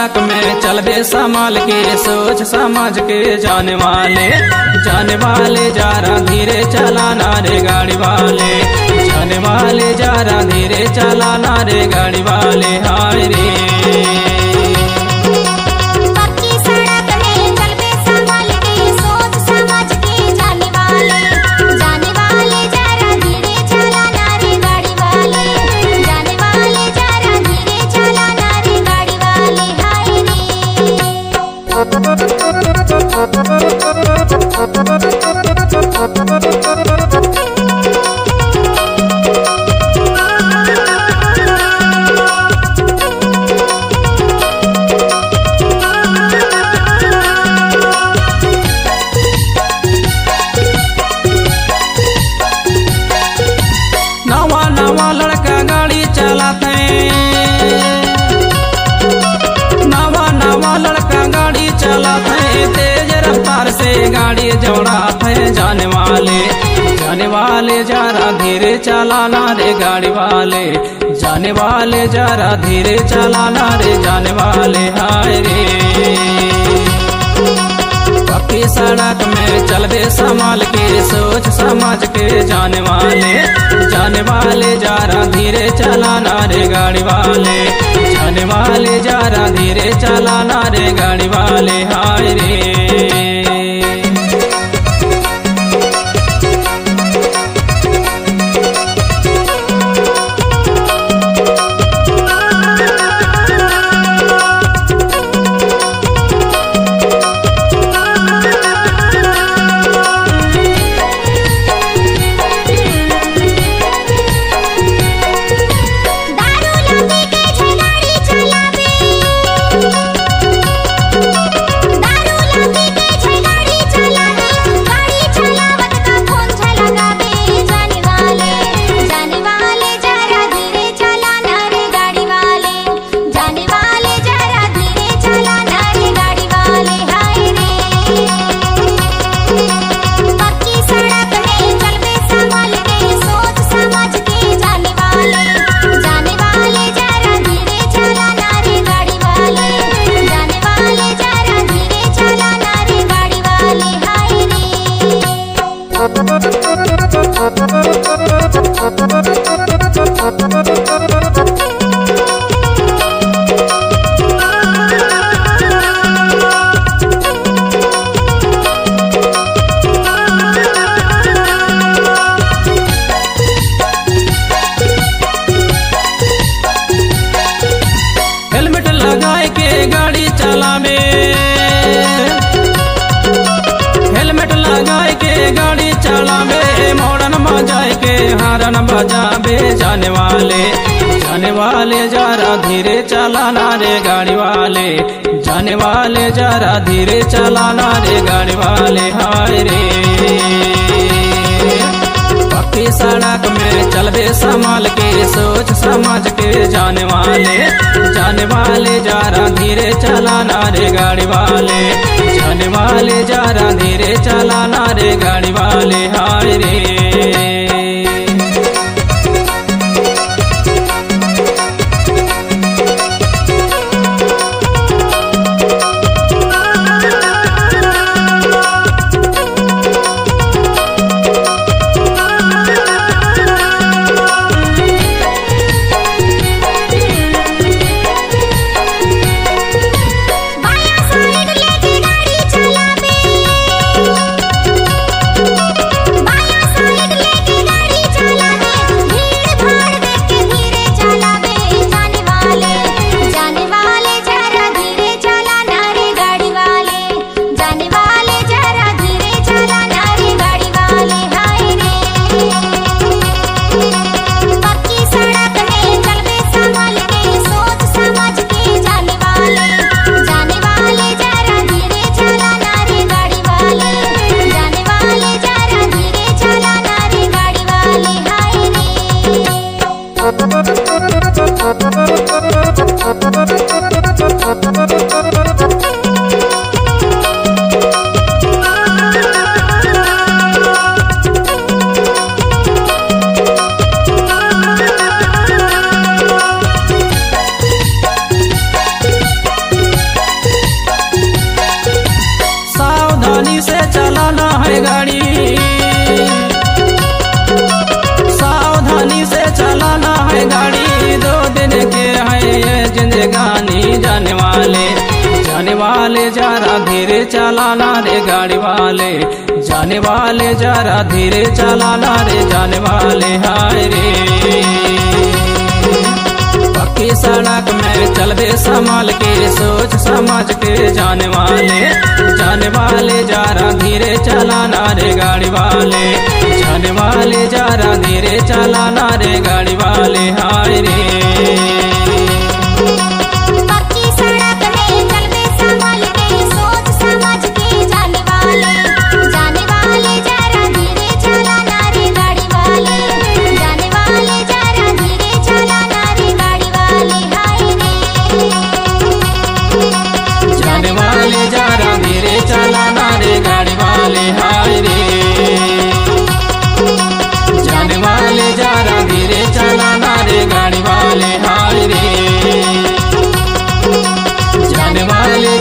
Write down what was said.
सड़क में चलबे संभाल के, सोच समझ के जाने वाले जरा धीरे चलाना रे गाड़ी वाले, जाने वाले जरा धीरे चलाना रे गाड़ी वाले। हाय रे नवा लड़का गाड़ी चलाते, नवा लड़का गाड़ी चलाते, तेज रफ्तार से गाड़ी दौड़ाते, जाने वाले जरा धीरे चलाना रे गाड़ी वाले, जाने वाले जरा धीरे चलाना रे जाने वाले। हाय रे पक्की सड़क में चलबे संभाल के, सोच समझ के जाने वाले जरा धीरे चलाना रे गाड़ी वाले, जाने वाले जरा धीरे चलाना रे गाड़ी वाले। हाय रे हेलमेट लगाए के गाड़ी चलावे, हेलमेट लगाए के गाड़ी चलावे, मॉडर्न बजाए के हारन बजावे, जाने वाले जरा धीरे चलाना रे गाड़ी वाले, जाने वाले जरा धीरे चलाना रे गाड़ी वाले। हाय रे पक्की सड़क में चलबे संभाल के, सोच समझ के जाने वाले जरा धीरे चलाना रे गाड़ी वाले, जाने वाले जरा धीरे चलाना रे गाड़ी वाले। हाय रे वाले जरा धीरे चलाना रे गाड़ी वाले, जाने वाले जरा धीरे चलाना रे जाने वाले। हाय रे पक्की सड़क में चल दे संभाल के, सोच समझ के जाने वाले जरा धीरे चलाना रे गाड़ी वाले, जाने वाले जरा धीरे चलाना रे गाड़ी वाले। हाय रे जरा धीरे चलाना रे गाड़ी वाले। हाय रे जाने वाले जरा धीरे चलाना रे गाड़ी वाले। हाय रे जाने वाले